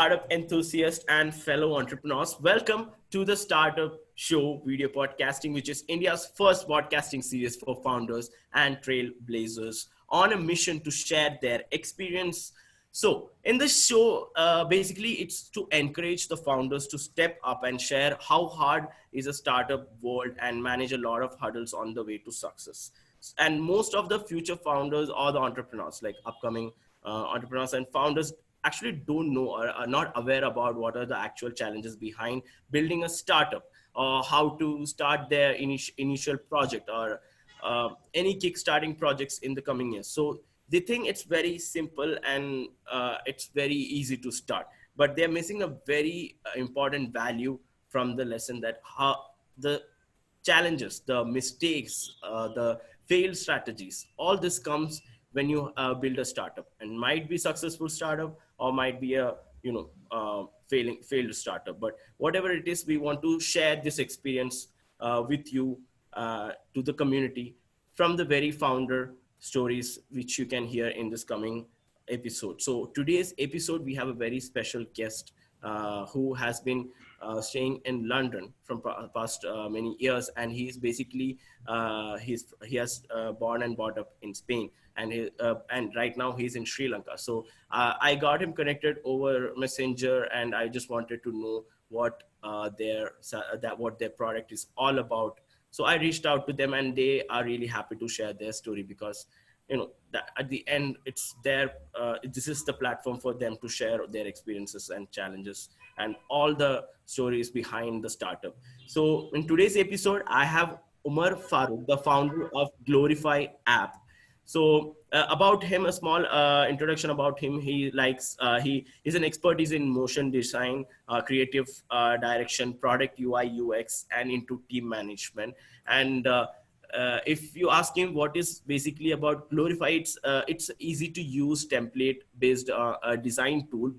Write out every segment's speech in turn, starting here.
startup enthusiasts and fellow entrepreneurs. Welcome to the Startup Show Video Podcasting, which is India's first podcasting series for founders and trailblazers on a mission to share their experience. So in this show, basically it's to encourage the founders to step up and share how hard is a startup world and manage a lot of hurdles on the way to success. And most of the future founders or the entrepreneurs, like upcoming entrepreneurs and founders, actually don't know or are not aware about what are the actual challenges behind building a startup, or how to start their initial project, or any kickstarting projects in the coming years. So they think it's very simple and it's very easy to start, but they're missing a very important value from the lesson, that how the challenges, the mistakes, the failed strategies, all this comes when you build a startup, and might be successful startup or might be a failed startup. But whatever it is, we want to share this experience with you, to the community, from the very founder stories which you can hear in this coming episode. So today's episode, we have a very special guest who has been staying in London from past many years, and he's basically he has born and brought up in Spain, and right now he's in Sri Lanka. So I got him connected over Messenger, and I just wanted to know what their product is all about. So I reached out to them, and they are really happy to share their story, because that at the end, it's their this is the platform for them to share their experiences and challenges and all the stories behind the startup. So in today's episode, I have Omar Farook, the founder of Glorify app. So about him, a small introduction about him. He is an expertise in motion design, creative direction, product UI UX, and into team management. And if you ask him what is basically about Glorify, it's easy to use template based design tool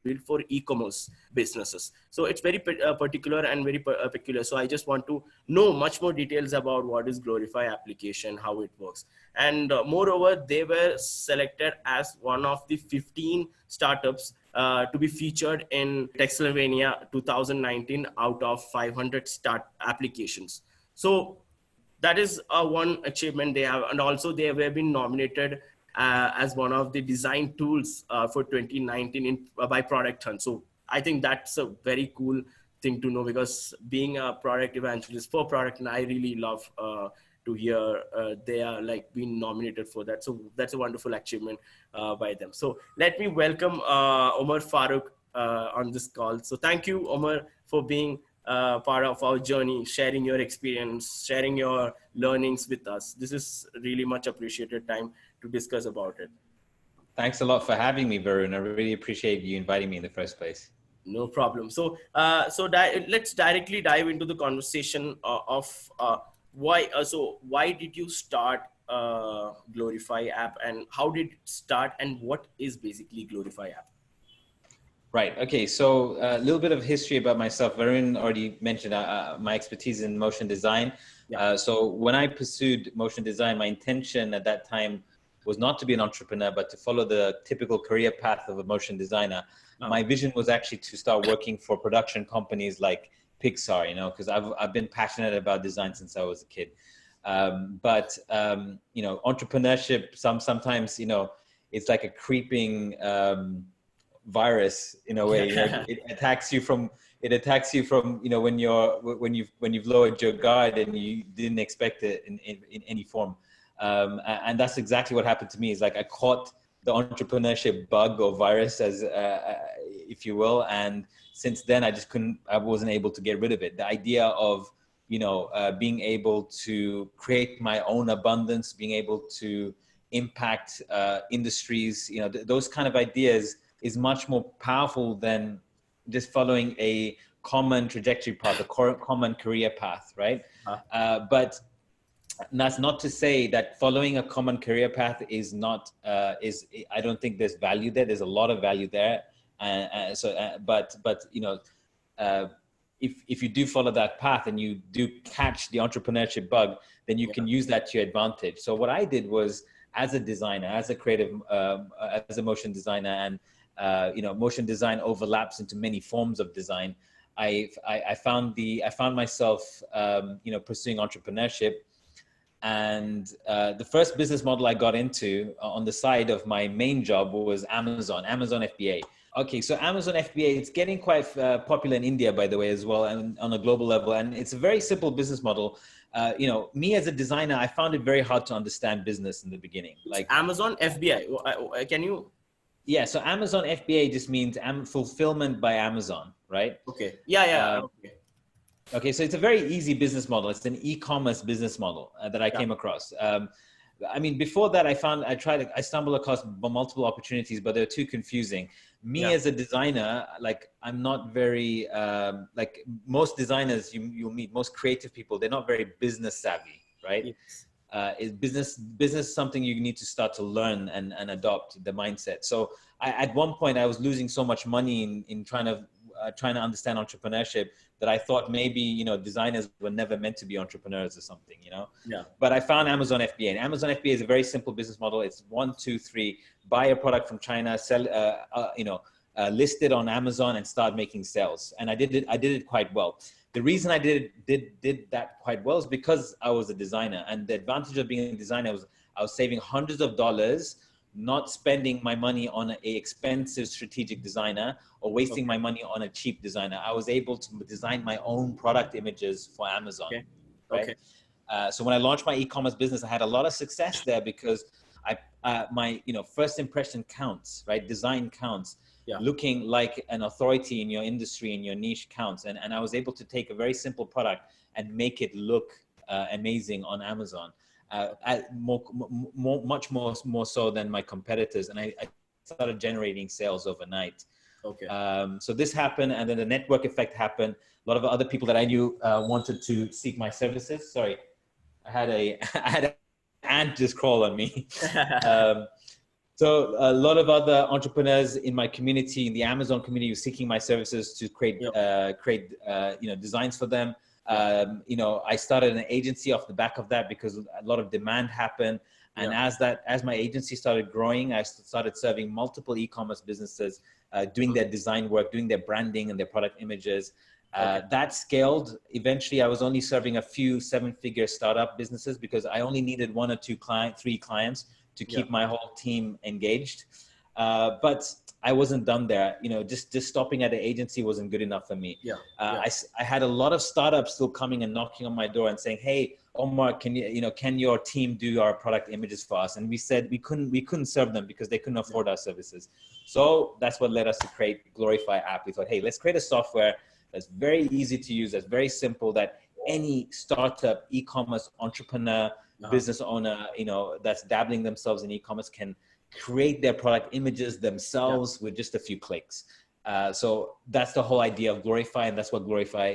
built for e-commerce businesses. So it's very particular and very peculiar. So I just want to know much more details about what is Glorify application, how it works. And moreover, they were selected as one of the 15 startups to be featured in Techsylvania 2019 out of 500 start applications. So that is one achievement they have. And also they have been nominated as one of the design tools for 2019 by Product Hunt. So I think that's a very cool thing to know, because being a product evangelist for product, and I really love to hear they are like being nominated for that. So that's a wonderful achievement by them. So let me welcome Omar Farook on this call. So thank you, Omar, for being part of our journey, sharing your experience, sharing your learnings with us. This is really much appreciated time to discuss about it. Thanks a lot for having me, Varun. I really appreciate you inviting me in the first place. No problem. So, let's directly dive into the conversation of why. Why did you start Glorify app, and how did it start, and what is basically Glorify app? Right. Okay. So a little bit of history about myself. Varun already mentioned my expertise in motion design. Yeah. So when I pursued motion design, my intention at that time was not to be an entrepreneur, but to follow the typical career path of a motion designer. Oh. My vision was actually to start working for production companies like Pixar, because I've been passionate about design since I was a kid. But entrepreneurship, sometimes, it's like a creeping virus in a way. It attacks you from when you've lowered your guard and you didn't expect it in any form. And that's exactly what happened to me. Is like I caught the entrepreneurship bug or virus, as if you will, and since then I wasn't able to get rid of it. The idea of being able to create my own abundance, being able to impact industries, those kind of ideas is much more powerful than just following a common trajectory path, a common career path, right? But that's not to say that following a common career path is not, I don't think there's value there. There's a lot of value there. But if you do follow that path and you do catch the entrepreneurship bug, then you can use that to your advantage. So what I did was, as a designer, as a creative, as a motion designer, motion design overlaps into many forms of design. I found myself, pursuing entrepreneurship. And the first business model I got into on the side of my main job was Amazon FBA. Okay, so Amazon FBA, it's getting quite popular in India, by the way, as well, and on a global level. And it's a very simple business model. Me as a designer, I found it very hard to understand business in the beginning. Like Amazon FBA, can you? Yeah, so Amazon FBA just means fulfillment by Amazon, right? Okay. Yeah. Okay. Okay, so it's a very easy business model. It's an e-commerce business model that I came across. Before that, I stumbled across multiple opportunities, but they're too confusing. Me as a designer, I'm not very, like most designers you'll meet, most creative people, they're not very business savvy, right? Yes. Is business something you need to start to learn and adopt the mindset. So at one point I was losing so much money in trying to understand entrepreneurship that I thought maybe, designers were never meant to be entrepreneurs or something, Yeah. But I found Amazon FBA, and Amazon FBA is a very simple business model. It's 1, 2, 3, buy a product from China, sell, list it on Amazon and start making sales. And I did it quite well. The reason I did that quite well is because I was a designer, and the advantage of being a designer was I was saving hundreds of dollars, not spending my money on an expensive strategic designer or wasting my money on a cheap designer. I was able to design my own product images for Amazon. Okay. Right? Okay. So when I launched my e-commerce business, I had a lot of success there because my first impression counts, right? Design counts. Yeah. Looking like an authority in your industry, in your niche counts. And I was able to take a very simple product and make it look amazing on Amazon. Much more so than my competitors, and I started generating sales overnight. Okay. So this happened, and then the network effect happened. A lot of other people that I knew wanted to seek my services. Sorry, I had an ant just crawl on me. So a lot of other entrepreneurs in my community, in the Amazon community, were seeking my services to create designs for them. I started an agency off the back of that because a lot of demand happened. And as my agency started growing, I started serving multiple e-commerce businesses, doing their design work, doing their branding and their product images. That scaled. Eventually, I was only serving a few 7-figure startup businesses because I only needed 1 or 2 3 clients to keep my whole team engaged. But I wasn't done there. Just stopping at the agency wasn't good enough for me. I had a lot of startups still coming and knocking on my door and saying, "Hey, Omar, can your team do our product images for us?" And we said we couldn't serve them because they couldn't afford our services. So that's what led us to create Glorify app. We thought, hey, let's create a software that's very easy to use, that's very simple, that any startup, e-commerce entrepreneur, business owner, that's dabbling themselves in e-commerce can create their product images themselves with just a few clicks. So that's the whole idea of Glorify, and that's what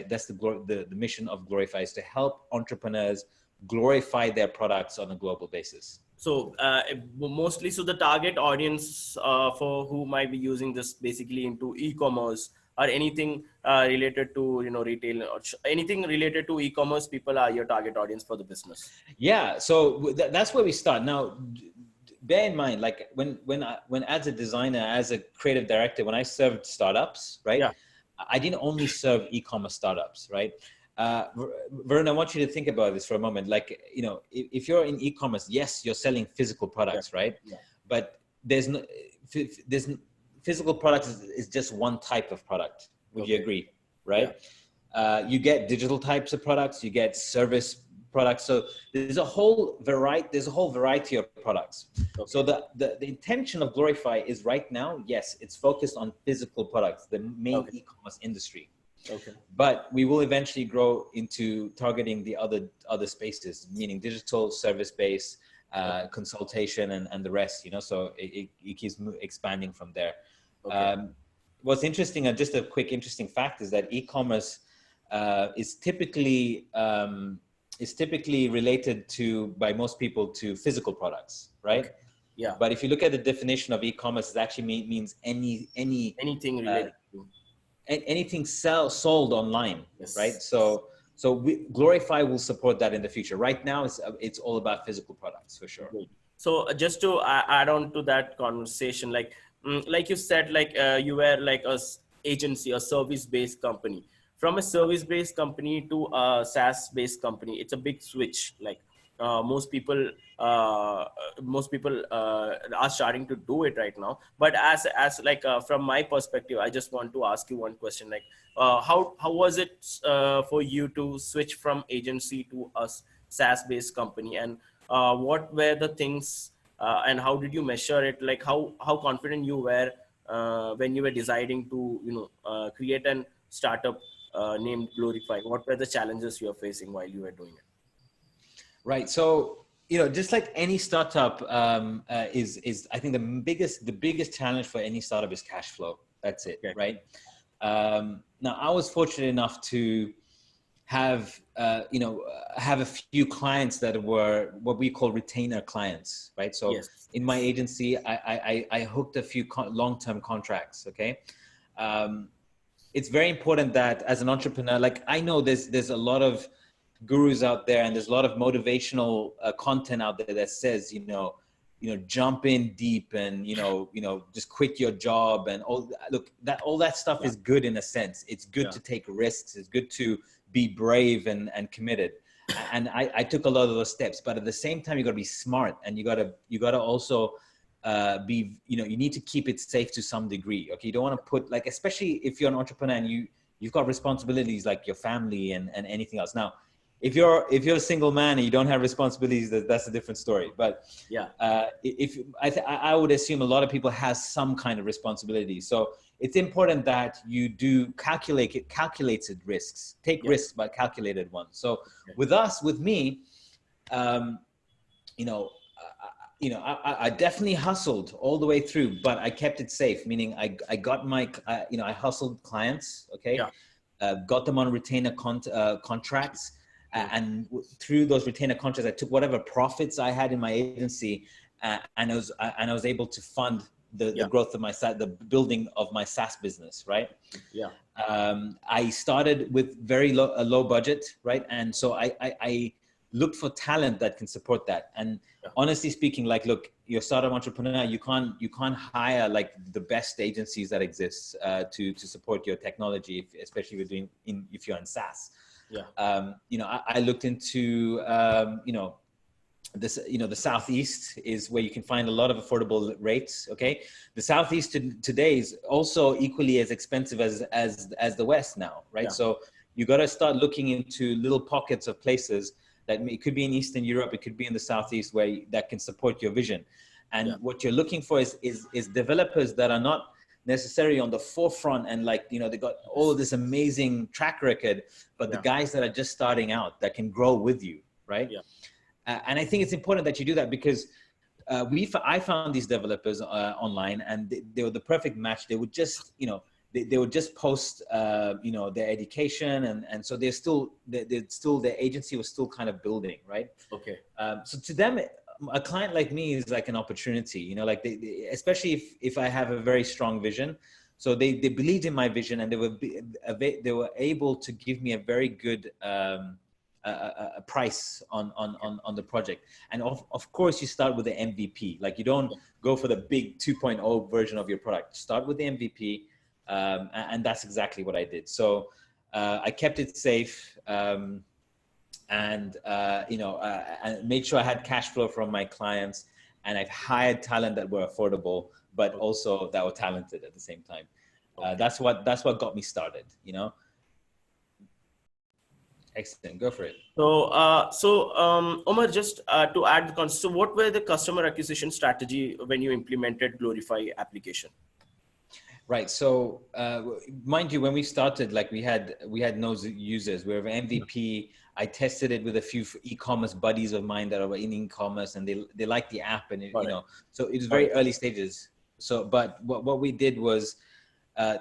that's the mission of Glorify, is to help entrepreneurs glorify their products on a global basis. So mostly, so the target audience for who might be using this basically into e-commerce or anything related to retail or anything related to e-commerce, people are your target audience for the business. Yeah, so that's where we start. Now, bear in mind, like when as a designer, as a creative director, when I served startups, right? Yeah. I didn't only serve e-commerce startups, right? Varun, I want you to think about this for a moment. Like, if you're in e-commerce, yes, you're selling physical products, right? Yeah. But there's physical products is just one type of product. Would you agree? Right? Yeah. You get digital types of products, you get service products. So there's a whole variety of products. Okay. So the intention of Glorify is right now, yes, it's focused on physical products, the main e-commerce industry. Okay. But we will eventually grow into targeting the other spaces, meaning digital, service-based, consultation, and the rest. So it keeps expanding from there. Okay. What's interesting, and just a quick interesting fact, is that e-commerce is typically related to, by most people, to physical products, right? Okay. Yeah. But if you look at the definition of e-commerce, it actually means anything related to anything sold online, yes. Right? So Glorify will support that in the future. Right now, it's all about physical products for sure. So just to add on to that conversation, like like you said, like you were like agency, a service-based company. From a service-based company to a SaaS-based company, it's a big switch. Like uh, most people, uh, most people are starting to do it right now. But as like from my perspective, I just want to ask you one question. Like, how was it for you to switch from agency to a SaaS-based company, and what were the things? And how did you measure it? Like how confident you were when you were deciding to create an startup named Glorify? What were the challenges you were facing while you were doing it? Right. So, just like any startup, is I think the biggest challenge for any startup is cash flow. That's it. Okay. Right. Now, I was fortunate enough to have have a few clients that were what we call retainer clients, right? So Yes. in my agency, I hooked a few long-term contracts. Okay. It's very important that as an entrepreneur, like I know there's a lot of gurus out there, and there's a lot of motivational content out there that says, jump in deep, and just quit your job, and all that stuff Yeah. is good in a sense. It's good Yeah. to take risks. It's good to be brave and committed. And I took a lot of those steps, but at the same time, you got to be smart, and you got to also be, you need to keep it safe to some degree. Okay, you don't want to put, like, especially if you're an entrepreneur and you've got responsibilities like your family and anything else. Now, if you're a single man and you don't have responsibilities, that's a different story. But Yeah. if I would assume a lot of people has some kind of responsibility. So it's important that you do calculated risks, take Yeah. risks, but calculated ones. So Okay. with me, you know, I definitely hustled all the way through, but I kept it safe. Meaning, I got I hustled clients. Okay, Yeah. got them on retainer contracts, Mm. and through those retainer contracts, I took whatever profits I had in my agency, and I was able to fund the Yeah. growth of the building of my SaaS business. Right. Yeah. I started with a low budget, right? And so I looked for talent that can support that. And Yeah. honestly speaking, like, look, you're a startup entrepreneur, you can't hire like the best agencies that exist to support your technology, especially if you're in SaaS. Yeah. I looked into the Southeast is where you can find a lot of affordable rates. Okay, the Southeast today is also equally as expensive as the West now, right? Yeah. So you got to start looking into little pockets of places that it could be in Eastern Europe, it could be in the Southeast, that can support your vision. And Yeah. what you're looking for is developers that are not necessarily on the forefront, and they got all of this amazing track record, but the Yeah. guys that are just starting out that can grow with you, right? Yeah. And I think it's important that you do that, because I found these developers online, and they were the perfect match. They would just, they would just post, their education, and so they're still their agency was still kind of building, right? Okay. So to them, a client like me is like an opportunity, like especially if I have a very strong vision. So they believed in my vision, and they were able to give me a very good a price on the project. And of course, you start with the MVP. Like, you don't go for the big 2.0 version of your product. Start with the MVP, and that's exactly what I did. So I kept it safe, and made sure I had cash flow from my clients, and I've hired talent that were affordable, but also that were talented at the same time. That's what got me started. Excellent. Go for it. So, Omar, just to add the context, so what were the customer acquisition strategy when you implemented Glorify application? Right. So, mind you, when we started, like we had no users. We were MVP. I tested it with a few e-commerce buddies of mine that are in e-commerce, and they liked the app, and so it was very early stages. So, but what we did was,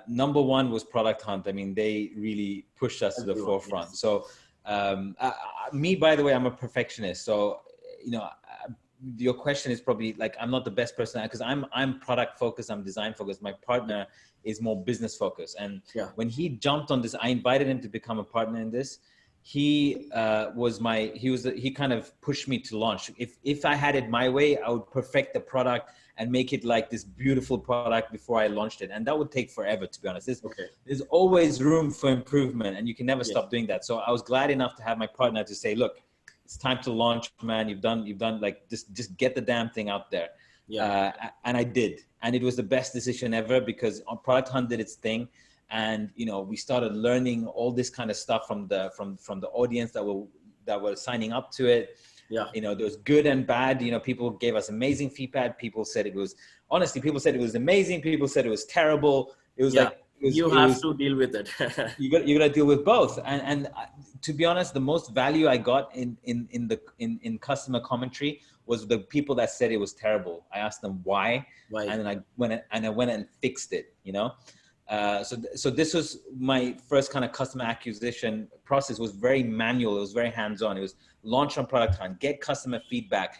number one was Product Hunt. I mean, they really pushed us to the forefront. Yes. So, me, by the way, I'm a perfectionist. So, your question is probably like, I'm not the best person, because I'm product focused, I'm design focused. My partner is more business focused. And when he jumped on this, I invited him to become a partner in this. he kind of pushed me to launch. If I had it my way, I would perfect the product and make it like this beautiful product before I launched it. And that would take forever, to be honest. There's always room for improvement, and you can never stop doing that. So I was glad enough to have my partner to say, look, it's time to launch, man. You've done like, just get the damn thing out there. And I did. And it was the best decision ever, because Product Hunt did its thing. And, we started learning all this kind of stuff from the audience that were signing up to it. There was good and bad. People gave us amazing feedback. People said it was amazing. People said it was terrible. It was you have to deal with it. you got to deal with both. And to be honest, the most value I got in customer commentary was the people that said it was terrible. I asked them why, and then I went and fixed it. So this was my first kind of customer acquisition process. Was very manual. It was very hands-on. It was launch on Product Hunt, get customer feedback,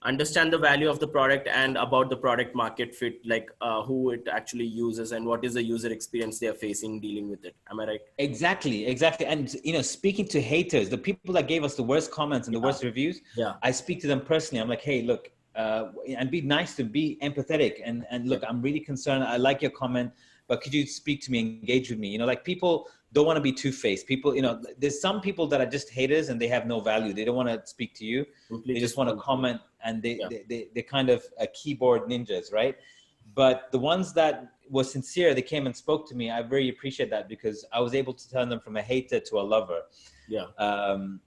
understand the value of the product and about the product market fit, like who it actually uses and what is the user experience they're facing dealing with it. Am I right? Exactly. And, speaking to haters, the people that gave us the worst comments and the worst reviews, I speak to them personally. I'm like, hey, look, and be nice, to be empathetic, and look, I'm really concerned. I like your comment, but could you speak to me, engage with me? Like, people don't want to be two-faced. People, there's some people that are just haters and they have no value. They don't want to speak to you. They just want to comment, and they're kind of keyboard ninjas, right? But the ones that were sincere, they came and spoke to me. I very appreciate that, because I was able to turn them from a hater to a lover.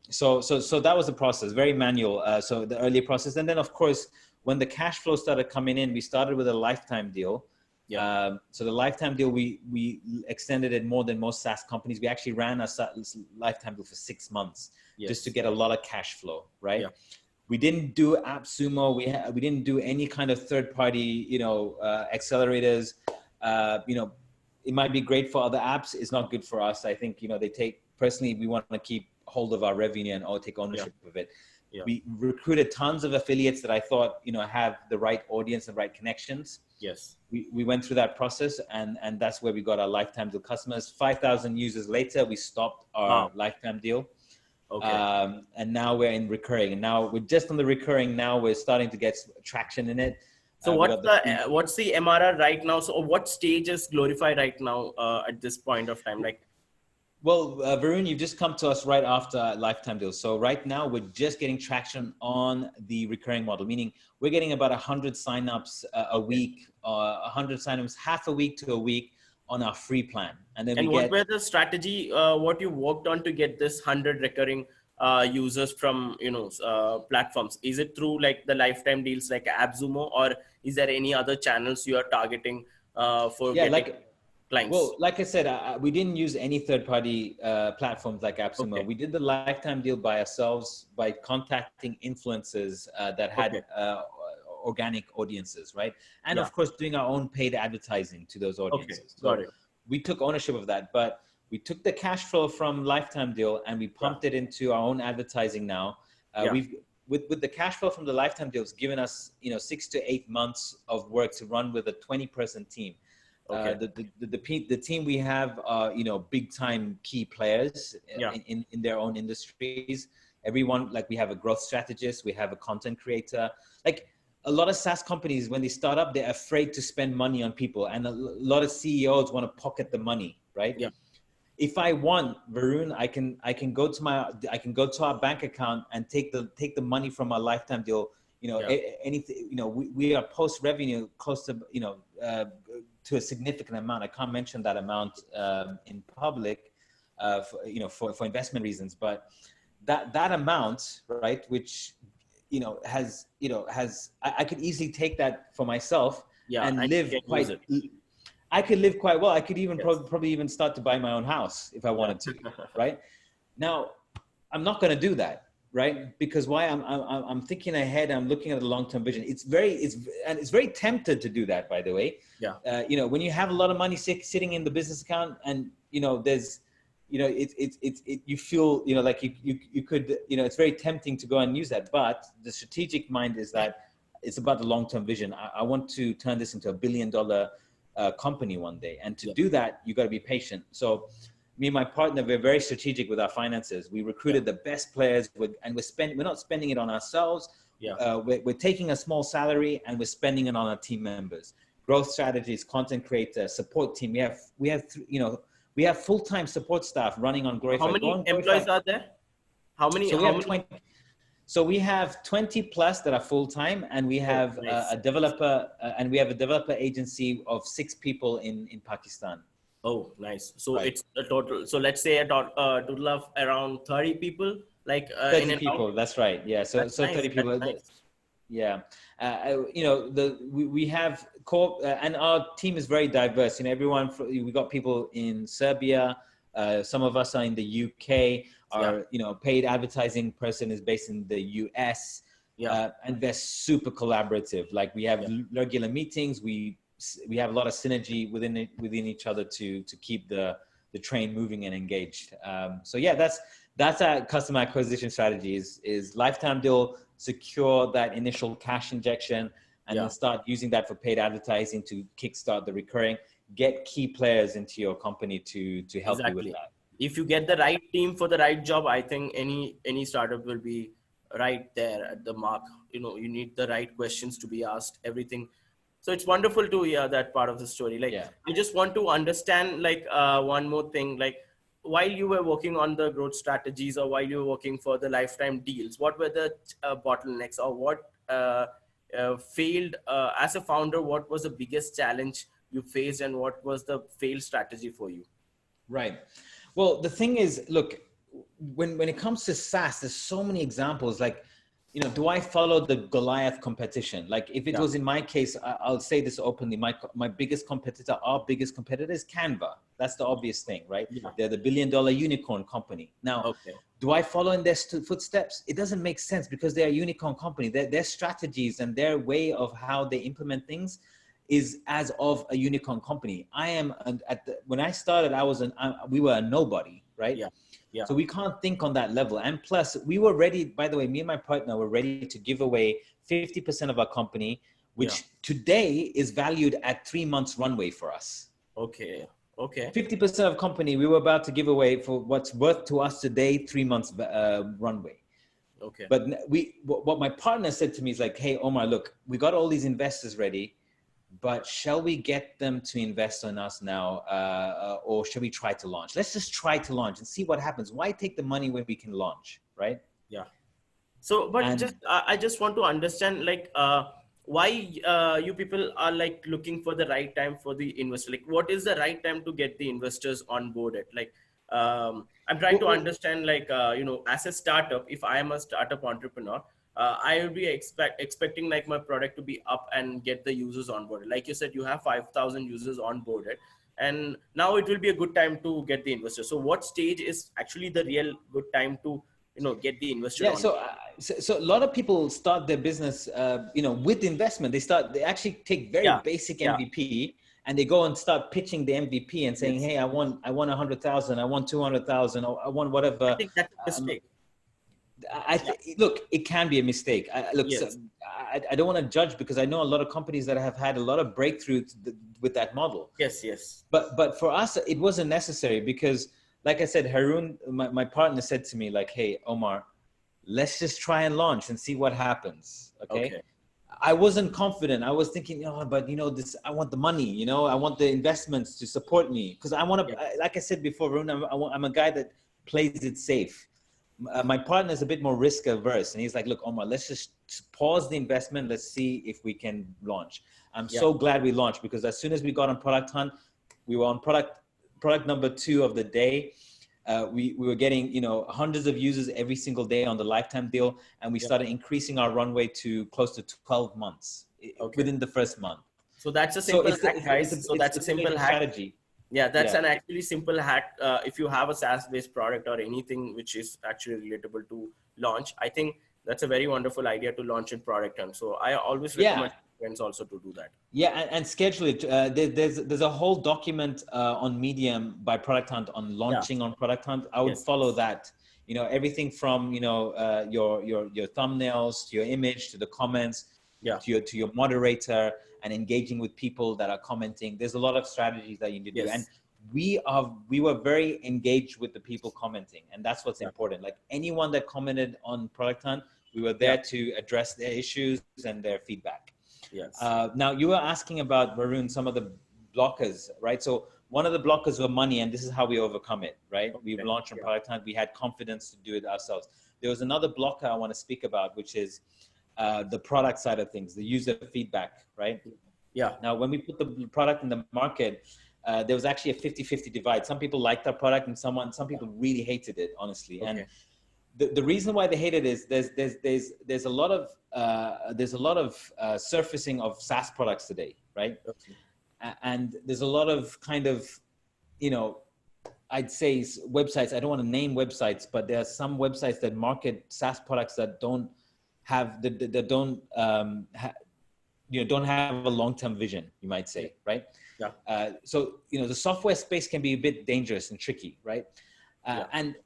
So that was the process, very manual. So the early process. And then, of course, when the cash flow started coming in, we started with a lifetime deal. So the lifetime deal, we extended it more than most SaaS companies. We actually ran a lifetime deal for 6 months just to get a lot of cash flow, right? We didn't do AppSumo. We didn't do any kind of third-party, accelerators. It might be great for other apps. It's not good for us. I think, personally, we want to keep hold of our revenue and take ownership of it. We recruited tons of affiliates that I thought, have the right audience and right connections. We went through that process, and that's where we got our lifetime deal customers. 5,000 users later, we stopped our lifetime deal. And now we're in recurring, and now we're just on the recurring. Now we're starting to get traction in it. So what's the MRR right now? So what stage is Glorify right now at this point of time? Well, Varun, you've just come to us right after lifetime deals. So right now we're just getting traction on the recurring model, meaning we're getting about 100 signups a week, 100 signups, half a week to a week on our free plan. And then what were the strategy, what you worked on to get this 100 recurring users from, platforms? Is it through like the lifetime deals like AppSumo, or is there any other channels you are targeting for getting clients? Well, like I said, we didn't use any third-party platforms like AppSumo. We did the lifetime deal by ourselves by contacting influencers that had organic audiences, right? And of course, doing our own paid advertising to those audiences. Got it. We took ownership of that, but we took the cash flow from lifetime deal and we pumped it into our own advertising now. We've with the cash flow from the lifetime deals given us 6 to 8 months of work to run with a 20-person team. The team we have are big time key players in their own industries. Everyone, like, we have a growth strategist, we have a content creator. Like, a lot of SaaS companies, when they start up, they're afraid to spend money on people, and a lot of CEOs want to pocket the money, right? If I want, Varun, I can go to our bank account and take the money from our lifetime deal. Anything, we are post revenue close to to a significant amount. I can't mention that amount in public, for investment reasons, but that amount, right, which has I could easily take that for myself and live quite. I could live quite well. I could even probably even start to buy my own house if I wanted to, right? Now, I'm not going to do that, right? Because why? I'm thinking ahead. I'm looking at the long-term vision. It's very tempted to do that, by the way. When you have a lot of money sitting in the business account, and there's, you feel like you could, it's very tempting to go and use that. But the strategic mind is that it's about the long-term vision. I want to turn this into $1 billion company one day, and to do that, you got to be patient. So me and my partner, we're very strategic with our finances. We recruited the best players, and we're not spending it on ourselves. Yeah. We're taking a small salary and we're spending it on our team members. Growth strategies, content creator, support team. We have full-time support staff running on Goliath. How many employees are there? How many? So we have 20. So we have 20 plus that are full-time, and we have a developer, and we have a developer agency of 6 people in Pakistan. Oh, nice. So it's a total. So let's say a total of around 30 people, like 30 people. That's right. Yeah. So nice. 30 people. Nice. Yeah. We have and our team is very diverse. Everyone. We got people in Serbia. Some of us are in the UK. Our paid advertising person is based in the US. And they're super collaborative. Like we have regular meetings. We have a lot of synergy within each other to keep the train moving and engaged. That's our customer acquisition strategy is lifetime deal, secure that initial cash injection, and then start using that for paid advertising to kickstart the recurring. Get key players into your company to help you with that. If you get the right team for the right job, I think any startup will be right there at the mark. You need the right questions to be asked, everything. So it's wonderful to hear that part of the story. I just want to understand one more thing, while you were working on the growth strategies or while you were working for the lifetime deals, what were the bottlenecks or what failed as a founder? What was the biggest challenge you faced and what was the failed strategy for you? Right. Well, the thing is, look, when it comes to SaaS, there's so many examples. Do I follow the Goliath competition? If it was in my case, I'll say this openly. My biggest competitor, our biggest competitor is Canva. That's the obvious thing, right? Yeah. They're the billion-dollar unicorn company. Now, do I follow in their footsteps? It doesn't make sense because they're a unicorn company. Their strategies and their way of how they implement things is as of a unicorn company. When I started, we were a nobody, right? Yeah. Yeah. So we can't think on that level. And plus we were ready, by the way, me and my partner were ready to give away 50% of our company, which today is valued at 3 months runway for us. Okay. 50% of company we were about to give away for what's worth to us today, 3 months runway. Okay. But what my partner said to me is hey, Omar, look, we got all these investors ready, but shall we get them to invest on us now, or shall we try to launch? Let's just try to launch and see what happens. Why take the money when we can launch, right? Yeah. So, but I just want to understand, why you people are looking for the right time for the investor. What is the right time to get the investors on board? I'm trying to understand, as a startup, if I am a startup entrepreneur, I will be expecting my product to be up and get the users on board. Like you said, you have 5,000 users on board, and now it will be a good time to get the investor. So what stage is actually the real good time to get the investor? Yeah. So a lot of people start their business, with investment. They actually take very basic MVP. And they go and start pitching the MVP and saying, "Hey, I want 100,000, I want 200,000, I want whatever." I think that's a mistake. Look, it can be a mistake. I don't want to judge because I know a lot of companies that have had a lot of breakthroughs with that model. Yes. But for us, it wasn't necessary because, like I said, Haroon, my partner said to me, "Hey, Omar, let's just try and launch and see what happens." Okay. I wasn't confident. I was thinking, but this, I want the money, I want the investments to support me because I want to, like I said before, Haroon, I'm a guy that plays it safe. My partner is a bit more risk averse and he's like, "Look, Omar, let's just pause the investment. Let's see if we can launch." I'm so glad we launched because as soon as we got on Product Hunt, we were on product number 2 of the day. We were getting, hundreds of users every single day on the lifetime deal. And we started increasing our runway to close to 12 months within the first month. So that's a simple hack, guys. So that's a simple hack. Strategy. Yeah, that's an actually simple hack. If you have a SaaS-based product or anything which is actually relatable to launch, I think that's a very wonderful idea to launch in Product Hunt. So I always recommend friends also to do that. Yeah, and schedule it. There's a whole document on Medium by Product Hunt on launching on Product Hunt. I would follow that. Everything from your thumbnails to your image to the comments to your moderator and engaging with people that are commenting. There's a lot of strategies that you need to do. And we were very engaged with the people commenting, and that's what's important. Like anyone that commented on Product Hunt, we were there to address their issues and their feedback. Yes. Now you were asking about, Varun, some of the blockers, right? So one of the blockers were money, and this is how we overcome it, right? We've launched on Product Hunt. We had confidence to do it ourselves. There was another blocker I want to speak about, which is the product side of things, the user feedback, right? Yeah. Now, when we put the product in the market, there was actually a 50-50 divide. Some people liked our product, and some people really hated it, honestly. Okay. And the reason why they hate it is there's a lot of surfacing of SaaS products today, right? Okay. And there's a lot of kind of, you know, I'd say websites. I don't want to name websites, but there are some websites that market SaaS products that don't have don't have a long-term vision, you might say, right? Yeah. So you know, the software space can be a bit dangerous and tricky, right? And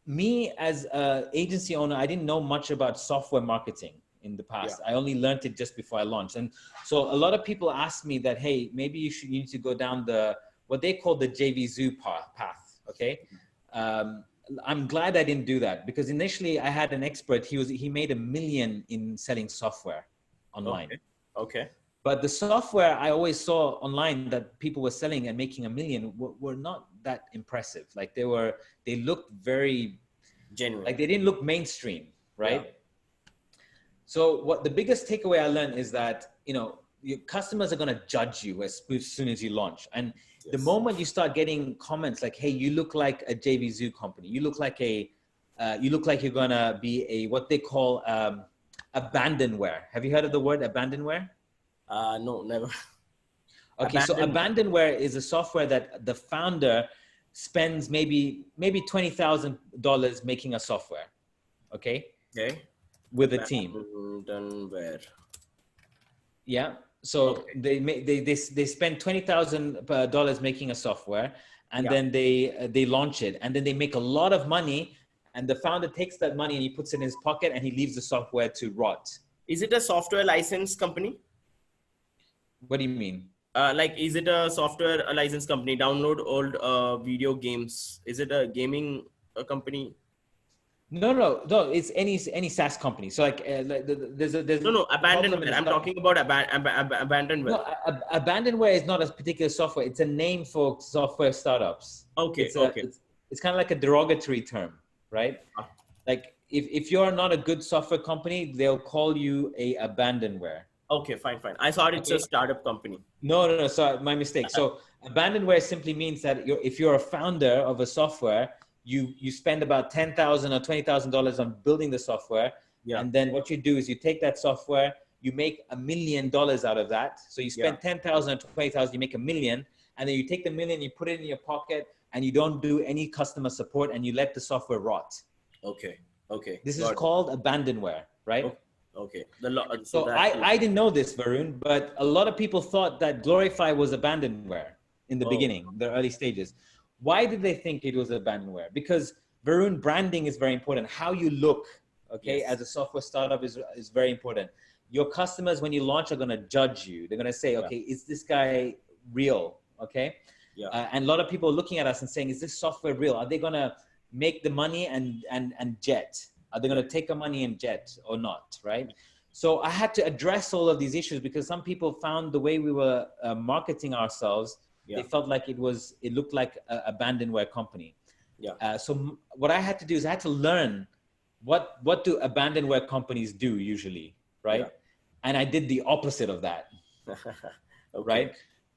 me as an agency owner, I didn't know much about software marketing in the past. I only learned it just before I launched. And so a lot of people asked me that, hey, maybe you need to go down what they call the JV-Zoo path, okay? I'm glad I didn't do that, because initially I had an expert, he made $1 million in selling software online. Okay. But the software I always saw online that people were selling and making $1 million were not that impressive. Like they looked very genuine. Like they didn't look mainstream, right? Yeah. So what the biggest takeaway I learned is that, you know, your customers are going to judge you as soon as you launch. And the moment you start getting comments like, hey, you look like a JV-Zoo company. You look like you're going to be what they call Abandonware. Have you heard of the word Abandonware? No, never. Okay, so Abandonware is a software that the founder spends maybe $20,000 making a software. Okay. Okay. With a team. Abandonware. Yeah. So they spend $20,000 making a software, and then they launch it, and then they make a lot of money, and the founder takes that money and he puts it in his pocket and he leaves the software to rot. Is it a software license company? What do you mean? Like, is it a license company? Download old video games. Is it a gaming company? No. It's any SaaS company. So like, there's Abandonware. I'm talking about Abandonware. No, Abandonware is not a particular software. It's a name for software startups. Okay. It's kind of like a derogatory term, right? Like if you're not a good software company, they'll call you a Abandonware. Okay, fine. I thought it's a startup company. No. Sorry, my mistake. So Abandonware simply means that if you're a founder of a software, you spend about $10,000 or $20,000 on building the software. Yeah. And then what you do is you take that software, you make $1 million out of that. So you spend $10,000 or $20,000, you make $1 million, and then you take the $1 million, you put it in your pocket, and you don't do any customer support, and you let the software rot. Okay. This is called Abandonware, right? Okay. So I didn't know this, Varun, but a lot of people thought that Glorify was Abandonware in the beginning, the early stages. Why did they think it was Abandonware? Because, Varun, branding is very important. How you look, as a software startup is very important. Your customers, when you launch, are going to judge you. They're going to say, is this guy real? Okay. Yeah. And a lot of people are looking at us and saying, is this software real? Are they going to make the money and jet? Are they going to take the money and jet or not? Right. So I had to address all of these issues because some people found the way we were marketing ourselves, they felt like it looked like an Abandonware company. Yeah. So what I had to do is I had to learn what do Abandonware companies do usually, right? Yeah. And I did the opposite of that. Right.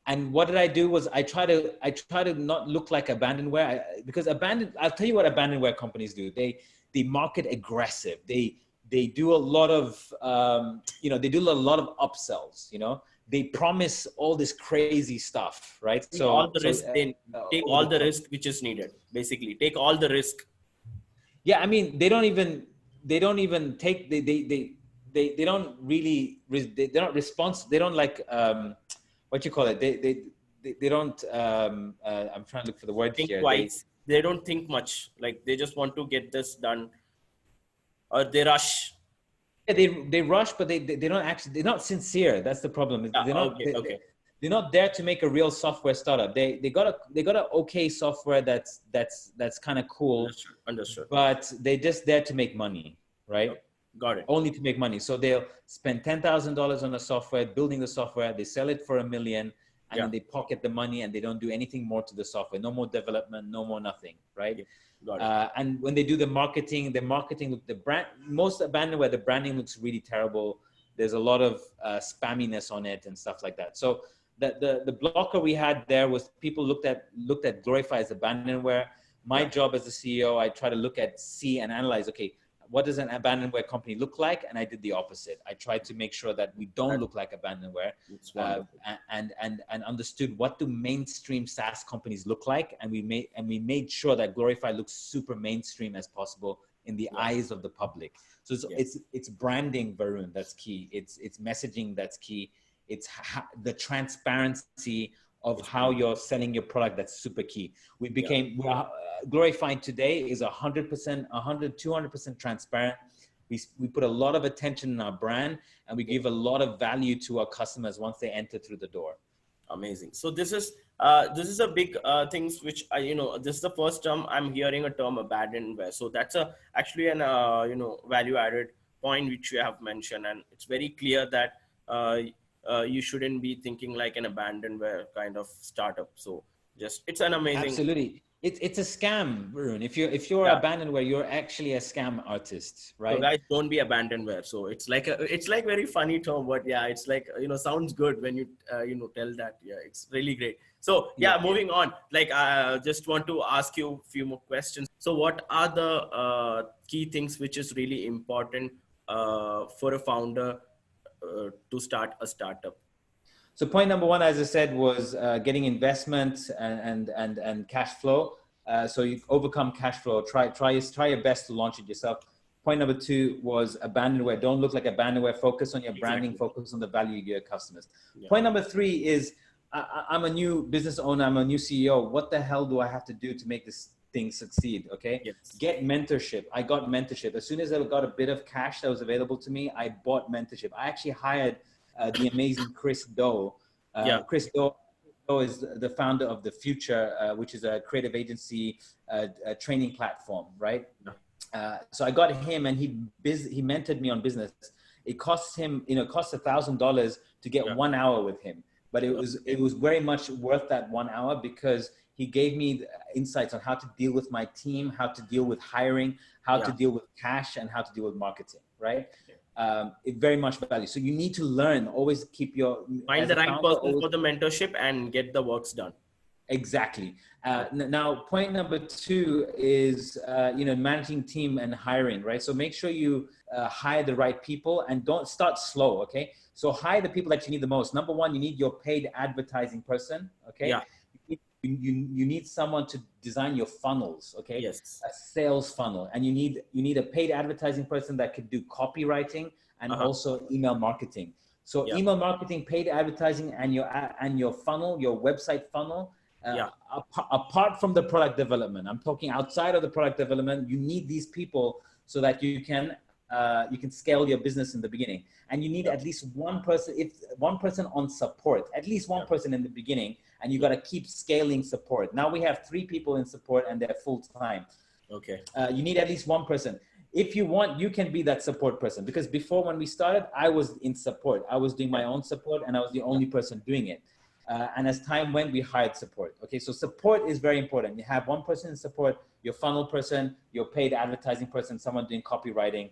And what did I do was I try to not look like Abandonware because I'll tell you what Abandonware companies do. They market aggressive. They do a lot of they do a lot of upsells, They promise all this crazy stuff, right? So all the risk, they take all the risk which is needed. Basically, take all the risk. Yeah, I mean, they don't even take they don't really they're not responsive. They don't like what you call it. They don't. I'm trying to look for the word think here. Twice. They don't think much. Like they just want to get this done, or they rush. Yeah, they rush, but they don't actually, they're not sincere. That's the problem. They're not, they're not there to make a real software startup. They got a okay software that's kind of cool. Understood. But they're just there to make money, right? Got it. Only to make money. So they'll spend $10,000 on the software, building the software. They sell it for $1 million, and then they pocket the money, and they don't do anything more to the software. No more development, no more nothing, right? Yeah. Got it. And when they do the marketing, most abandonware, the branding looks really terrible. There's a lot of spamminess on it and stuff like that. So the blocker we had there was people looked at Glorify as abandonware. My job as the CEO, I try to see and analyze, okay, what does an abandonware company look like? And I did the opposite. I tried to make sure that we don't look like abandonware, and understood what do mainstream SaaS companies look like. And we made sure that Glorify looks super mainstream as possible in the eyes of the public. So it's branding, Varun, that's key. It's messaging, that's key. It's the transparency of how you're selling your product, that's super key. Glorify today is 200% transparent. We put a lot of attention in our brand, and we give a lot of value to our customers once they enter through the door. Amazing. So this is a big things which this is the first time I'm hearing a term abandonware. So that's actually an value added point which you have mentioned, and it's very clear that you shouldn't be thinking like an abandonware kind of startup. So it's an amazing. Absolutely. It's a scam, Varun. If you're abandonware, you're actually a scam artist, right? So guys, don't be abandonware. So it's like very funny term, but yeah, it's like, sounds good when you tell that. Yeah, it's really great. So moving on, like just want to ask you a few more questions. So what are the key things which is really important for a founder to start a startup? So point number one, as I said, was getting investment and cash flow. So you overcome cash flow. Try your best to launch it yourself. Point number two was abandonware. Don't look like abandonware. Focus on your branding. Focus on the value you give your customers. Yeah. Point number three is I'm a new business owner. I'm a new CEO. What the hell do I have to do to make this thing succeed? Okay. Yes. Get mentorship. I got mentorship. As soon as I got a bit of cash that was available to me, I bought mentorship. I actually hired the amazing Chris Do. Chris Do is the founder of The Future, which is a creative agency, a training platform, right? So I got him, and he mentored me on business. It cost him, cost $1,000 to get 1 hour with him, but it was very much worth that 1 hour because he gave me insights on how to deal with my team, how to deal with hiring, how to deal with cash, and how to deal with marketing, right? It very much value. So you need to learn, always keep find the right person for the mentorship and get the works done. Exactly. Now, point number two is, managing team and hiring, right? So make sure you hire the right people and don't start slow. Okay. So hire the people that you need the most. Number one, you need your paid advertising person. Okay. Yeah. You need someone to design your funnels, okay? Yes. A sales funnel. And you need a paid advertising person that could do copywriting and also email marketing. So email marketing, paid advertising, and your funnel, your website funnel, apart from the product development. I'm talking outside of the product development. You need these people so that you can scale your business in the beginning. And you need at least one person on support, at least one person in the beginning, and you got to keep scaling support. Now we have 3 people in support and they're full time. Okay. You need at least one person. If you want, you can be that support person, because before, when we started, I was in support. I was doing my own support and I was the only person doing it. And as time went, we hired support. Okay. So support is very important. You have one person in support, your funnel person, your paid advertising person, someone doing copywriting,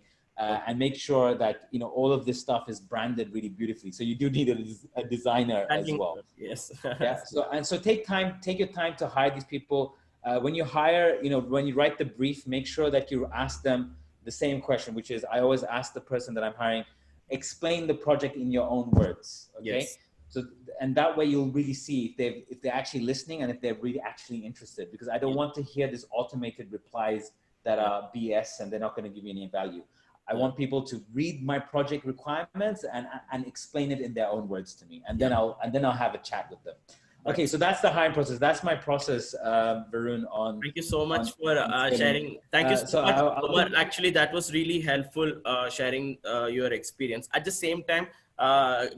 and make sure that, all of this stuff is branded really beautifully. So you do need a designer as well. Yes. Yeah. So take your time to hire these people. When you hire, when you write the brief, make sure that you ask them the same question, which is, I always ask the person that I'm hiring, explain the project in your own words. Okay. Yes. So, and that way you'll really see if they're actually listening and if they're really actually interested, because I don't want to hear these automated replies that are BS and they're not going to give you any value. I want people to read my project requirements and explain it in their own words to me. And then I'll have a chat with them. Okay, so that's the hiring process. That's my process, Varun. Thank you so On much for scaling. sharing. Thank you so So much, I'll Omar. put, Actually, that was really helpful sharing your experience. At the same time,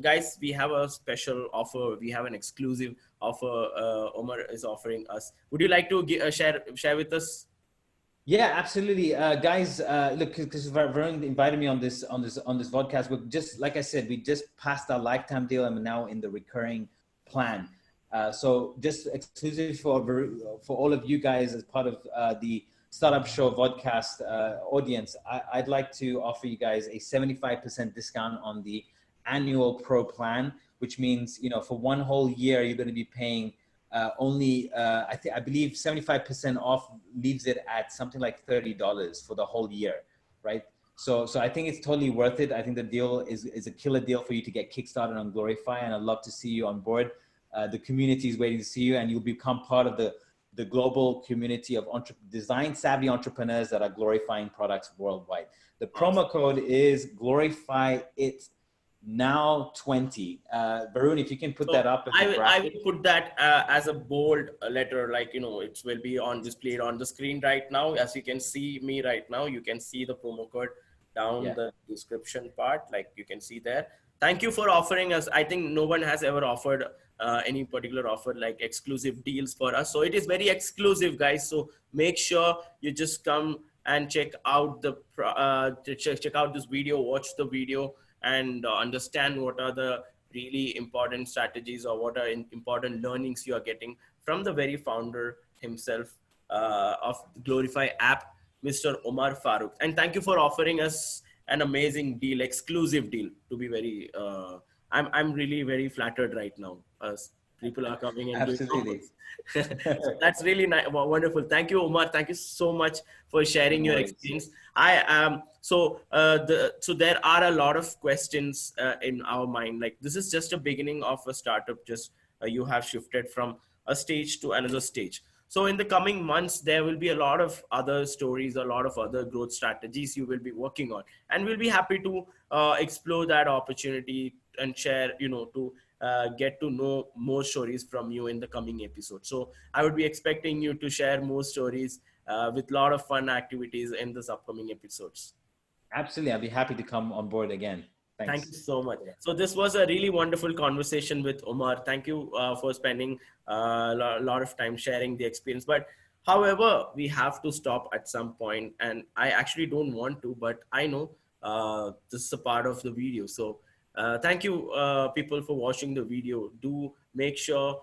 guys, we have a special offer. We have an exclusive offer Omar is offering us. Would you like to share with us? Yeah, absolutely, guys. Look, because Varun invited me on this podcast. But just like I said, we just passed our lifetime deal, and we're now in the recurring plan. So just exclusive for all of you guys as part of the startup show vodcast audience, I'd like to offer you guys a 75% discount on the annual pro plan, which means for one whole year you're going to be paying only I believe 75% off leaves it at something like $30 for the whole year, right? So I think it's totally worth it. I think the deal is a killer deal for you to get kickstarted on Glorify, and I'd love to see you on board. The community is waiting to see you, and you'll become part of the global community of design savvy entrepreneurs that are glorifying products worldwide. The promo code is Glorify It Now 20. Varun, if you can put that up as a graphic. I will put that as a bold letter, like it will be on displayed on the screen right now. As you can see me right now, you can see the promo code down the description part, like you can see there. Thank you for offering us. I think no one has ever offered any particular offer like exclusive deals for us. So it is very exclusive, guys. So make sure you just come and check out check out this video, watch the video, and understand what are the really important strategies or what are important learnings you are getting from the very founder himself of Glorify app, Mr. Omar Farook. And thank you for offering us an amazing deal, exclusive deal. To be very, I'm really very flattered right now. People are coming and doing Absolutely. so that's really nice, wonderful. Thank you, Omar. Thank you so much for sharing your experience. So there are a lot of questions in our mind. Like this is just a beginning of a startup. Just you have shifted from a stage to another stage. So in the coming months, there will be a lot of other stories, a lot of other growth strategies you will be working on, and we'll be happy to explore that opportunity and share, to get to know more stories from you in the coming episode. So I would be expecting you to share more stories with a lot of fun activities in this upcoming episodes. Absolutely. I'll be happy to come on board again. Thanks. Thank you so much. So this was a really wonderful conversation with Omar. Thank you for spending a lot of time sharing the experience. But however, we have to stop at some point, and I actually don't want to, but I know this is a part of the video. So thank you people for watching the video. Do make sure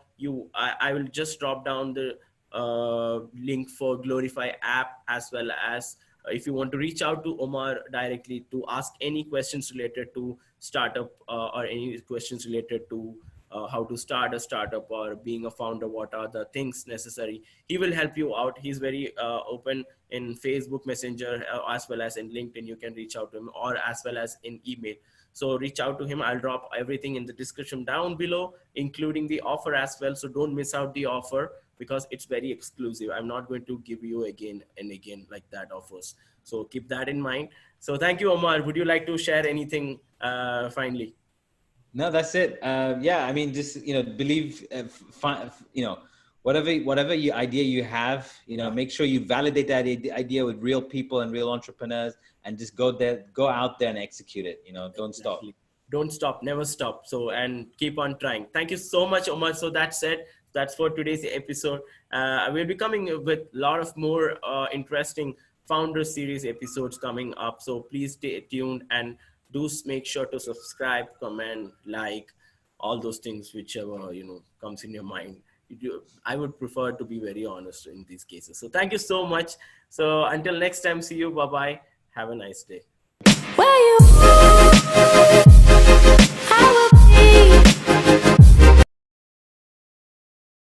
I will just drop down the link for Glorify app, as well as if you want to reach out to Omar directly to ask any questions related to startup or any questions related to how to start a startup or being a founder, what are the things necessary, he will help you out. He's very open in Facebook Messenger as well as in LinkedIn. You can reach out to him, or as well as in email. So reach out to him. I'll drop everything in the description down below, including the offer as well. So don't miss out the offer, because it's very exclusive. I'm not going to give you again and again like that offers. So keep that in mind. So thank you, Omar. Would you like to share anything finally? No, that's it. Yeah, I mean, just, believe, whatever idea you have, make sure you validate that idea with real people and real entrepreneurs, and just go out there and execute it. Don't stop. Don't stop, never stop. So, and keep on trying. Thank you so much, Omar. So that's it. That's for today's episode. We'll be coming with a lot of more interesting founder series episodes coming up. So please stay tuned, and do make sure to subscribe, comment, like, all those things, whichever, comes in your mind. I would prefer to be very honest in these cases. So thank you so much. So until next time, see you. Bye-bye. Have a nice day.